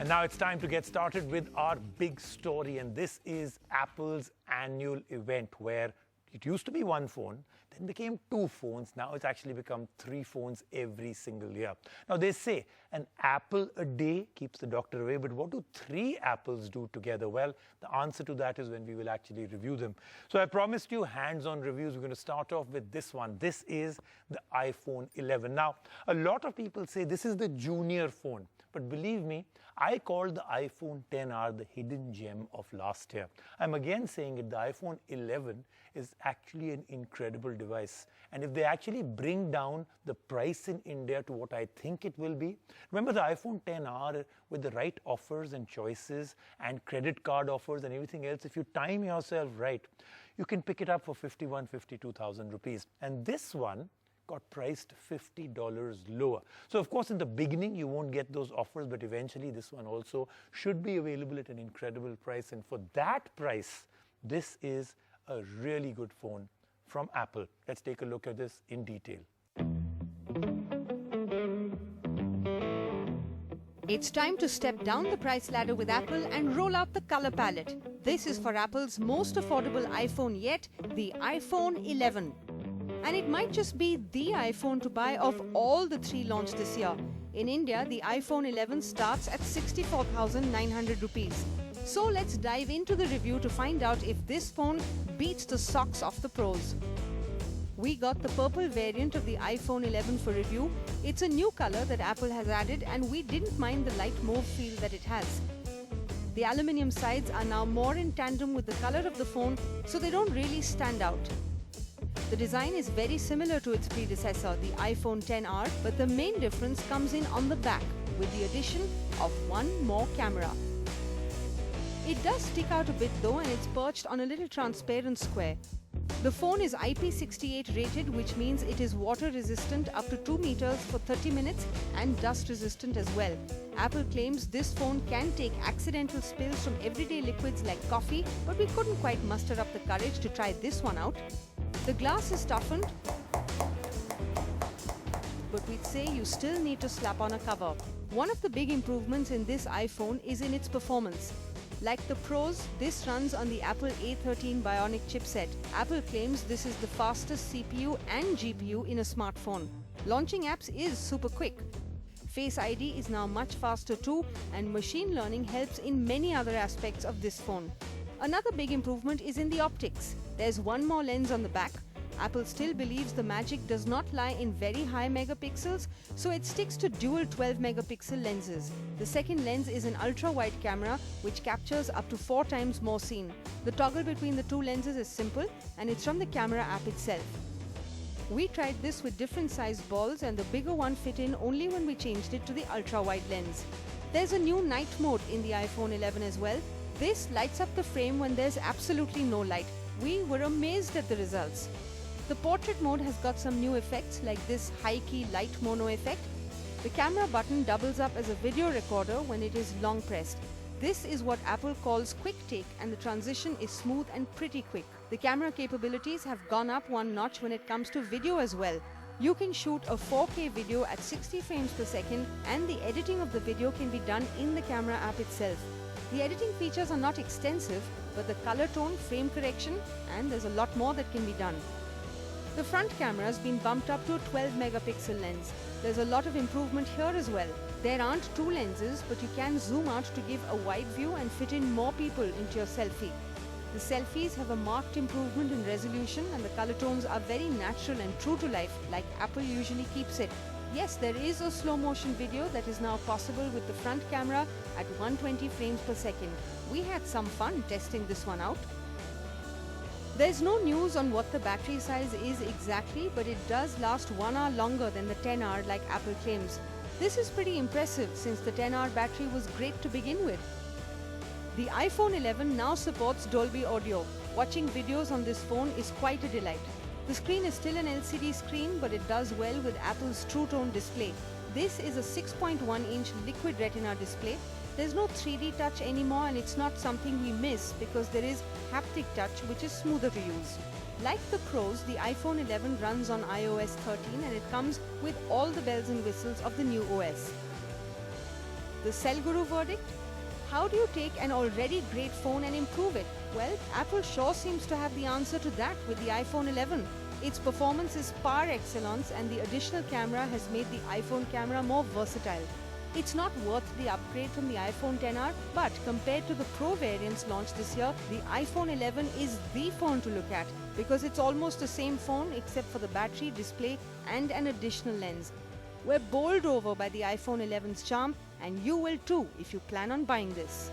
And now it's time to get started with our big story. And this is Apple's annual event where it used to be one phone, then became two phones. Now it's actually become three phones every single year. Now they say an apple a day keeps the doctor away, but what do three apples do together? Well, the answer to that is when we will actually review them. So I promised you hands-on reviews. We're going to start off with this one. This is the iPhone 11. Now, a lot of people say this is the junior phone. But believe me, I called the iPhone XR the hidden gem of last year. I'm again saying it, the iPhone 11 is actually an incredible device. And if they actually bring down the price in India to what I think it will be, remember the iPhone XR with the right offers and choices and credit card offers and everything else, if you time yourself right, you can pick it up for 51,000, 52,000 rupees. And this one got priced $50 lower. So of course in the beginning you won't get those offers, but eventually this one also should be available at an incredible price. And for that price, this is a really good phone from Apple. Let's take a look at this in detail. It's time to step down the price ladder with Apple and roll out the color palette. This is for Apple's most affordable iPhone yet, the iPhone 11. And it might just be the iPhone to buy of all the three launched this year. In India, the iPhone 11 starts at 64,900 rupees. So let's dive into the review to find out if this phone beats the socks off the pros. We got the purple variant of the iPhone 11 for review. It's a new color that Apple has added, and we didn't mind the light mauve feel that it has. The aluminium sides are now more in tandem with the color of the phone, so they don't really stand out. The design is very similar to its predecessor, the iPhone XR, but the main difference comes in on the back with the addition of one more camera. It does stick out a bit though, and it's perched on a little transparent square. The phone is IP68 rated, which means it is water resistant up to 2 meters for 30 minutes and dust resistant as well. Apple claims this phone can take accidental spills from everyday liquids like coffee, but we couldn't quite muster up the courage to try this one out. The glass is toughened, but we'd say you still need to slap on a cover. One of the big improvements in this iPhone is in its performance. Like the pros, this runs on the Apple A13 bionic chipset. Apple claims this is the fastest CPU and GPU in a smartphone. Launching apps is super quick. Face ID is now much faster too, and machine learning helps in many other aspects of this phone. Another big improvement is in the optics. There's one more lens on the back. Apple still believes the magic does not lie in very high megapixels, so it sticks to dual 12-megapixel lenses. The second lens is an ultra-wide camera which captures up to 4 times more scene. The toggle between the two lenses is simple, and it's from the camera app itself. We tried this with different sized balls, and the bigger one fit in only when we changed it to the ultra-wide lens. There's a new night mode in the iPhone 11 as well. This lights up the frame when there's absolutely no light. We were amazed at the results. The portrait mode has got some new effects like this high-key light mono effect. The camera button doubles up as a video recorder when it is long pressed. This is what Apple calls quick take, and the transition is smooth and pretty quick. The camera capabilities have gone up one notch when it comes to video as well. You can shoot a 4K video at 60 frames per second, and the editing of the video can be done in the camera app itself. The editing features are not extensive, but the color tone, frame correction, and there's a lot more that can be done. The front camera has been bumped up to a 12-megapixel lens. There's a lot of improvement here as well. There aren't two lenses, but you can zoom out to give a wide view and fit in more people into your selfie. The selfies have a marked improvement in resolution, and the color tones are very natural and true to life, like Apple usually keeps it. Yes, there is a slow motion video that is now possible with the front camera at 120 frames per second. We had some fun testing this one out. There's no news on what the battery size is exactly, but it does last 1 hour longer than the XR like Apple claims. This is pretty impressive since the XR battery was great to begin with. The iPhone 11 now supports Dolby Audio. Watching videos on this phone is quite a delight. The screen is still an LCD screen, but it does well with Apple's True Tone display. This is a 6.1-inch liquid retina display. There's no 3D touch anymore, and it's not something we miss because there is haptic touch, which is smoother to use. Like the pros, the iPhone 11 runs on iOS 13 and it comes with all the bells and whistles of the new OS. The Cell Guru verdict? How do you take an already great phone and improve it? Well, Apple sure seems to have the answer to that with the iPhone 11. Its performance is par excellence and the additional camera has made the iPhone camera more versatile. It's not worth the upgrade from the iPhone XR, but compared to the Pro variants launched this year, the iPhone 11 is the phone to look at because it's almost the same phone except for the battery, display and an additional lens. We're bowled over by the iPhone 11's charm, and you will too if you plan on buying this.